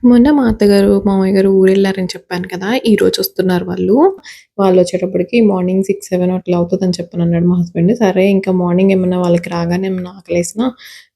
మొన్న మా అత్తగారు, మామయ్య గారు ఊరెళ్లారని చెప్పాను కదా! ఈరోజొస్తున్నారు వాళ్ళు. వాళ్ళొచ్చేటప్పటికి మార్నింగ్ 6, 7 అట్లా అవుతదని చెప్పనన్నాడు మా హస్బెండ్. సరే ఇంకా మార్నింగ్ ఏమన్నా వాళ్ళకి రాగానే ఏమన్నా ఆకలేసినా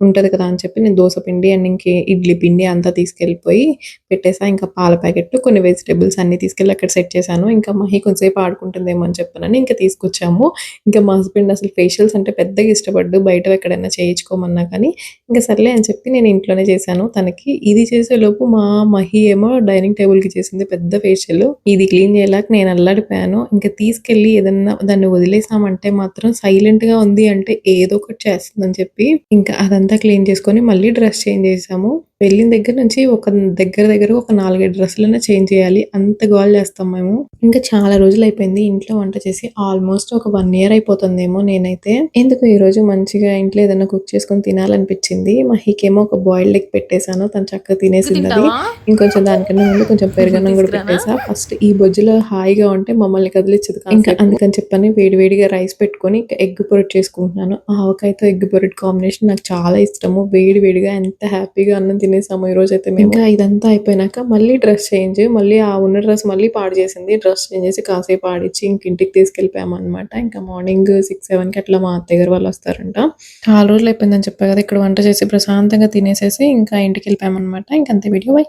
ఉంటది కదా! అని చెప్పి నేను దోస పిండి అండ్ ఇడ్లీ పిండి అంతా తీసుకెళ్ళిపోయి పెట్టేసా. ఇంకా పాల ప్యాకెట్లు, కొన్ని వెజిటబుల్స్ అన్నీ తీసుకెళ్ళి అక్కడ సెట్ చేశాను. ఇంకా మహి కొంసేపు ఆడుకుంటుందేమో అని చెప్పనని ఇంక తీసుకొచ్చాము. ఇంకా మా హస్బెండ్ అసలు ఫేషియల్స్ అంటే పెద్దగా ఇష్టపడ్డు. బయట ఎక్కడైనా చేయించుకోమన్నా కానీ, ఇంక సర్లే అని చెప్పి నేను ఇంట్లోనే చేశాను తనకి. ఇది చేసేలోపు మా మహి ఏమో డైనింగ్ టేబుల్‌కి చేసింది పెద్ద ఫేషియల్. ఇది క్లీన్ చేయలేక నేను అల్లాడిపోయాను. ఇంక తీసుకెళ్ళి ఏదన్నా దాన్ని వదిలేసామంటే మాత్రం సైలెంట్‌గా ఉంది అంటే ఏదో ఒకటి చేస్తుందని చెప్పి, ఇంకా అదంతా క్లీన్ చేసుకొని మళ్ళీ డ్రెస్ చేంజ్ చేశాము. వెళ్ళిన దగ్గర నుంచి దగ్గరగా ఒక 4, 5 డ్రెస్సులన్నా చేంజ్ చేయాలి. అంత గోల చేస్తాం మేము. ఇంకా చాలా రోజులయిపోయింది ఇంట్లో వంట చేసి. ఆల్మోస్ట్ ఒక 1 ఇయర్ అయిపోతుందేమో నేనైతే. ఎందుకో ఈరోజు మంచిగా ఇంట్లో ఏదన్నా కుక్ చేసుకొని తినాలనిపించింది. మహికేమో ఒక బాయిల్డ్ ఎగ్ పెట్టేసాను. తను చక్కగా ఎగ్ తినేసిందది. తింటావా? ఇంకొంచెం దానికన్నా ముందు కొంచెం పెరుగన్నం గూడా తీసుకురానా? పెట్టేసా. ఫస్ట్ ఈ బొజ్జులో హాయిగా ఉంటే మమ్మల్ని కదిలిచ్చదు కాసేపు. ఇంకా అందుకని చెప్పని వేడి వేడిగా రైస్ పెట్టుకొని ఎగ్ పొరటు చేసుకుంటున్నాను. ఆవకాయతో ఎగ్ పొరటు కాంబినేషన్ నాకు చాలా ఇష్టము. వేడి వేడిగా ఎంత హ్యాపీగా అన్నం తినేసామో ఈరోజైతే మేము. ఇంకా ఇదంతా అయిపోయినాక మళ్ళీ డ్రెస్ చేంజ్. మళ్ళీ ఆ ఉన్న డ్రెస్ మళ్ళీ పాడు చేసింది. డ్రెస్ చేంజ్ చేసి కాసేపు ఆడిచ్చి ఇంక ఇంటికి తీసుకెళ్ళిపోయామనమాట. ఇంకా మార్నింగ్ 6, 7కి అట్లా మా అత్తయ్య గారు వాళ్ళు వస్తారంట. చాలా రోజులయిపోయిందని చెప్పా కదా! ఇక్కడ వంట చేసి ప్రశాంతంగా తినేసేసి ఇంకా ఇంటికెళ్ళిపోయామనమాట. ఇంకంతే వీడియో. బై.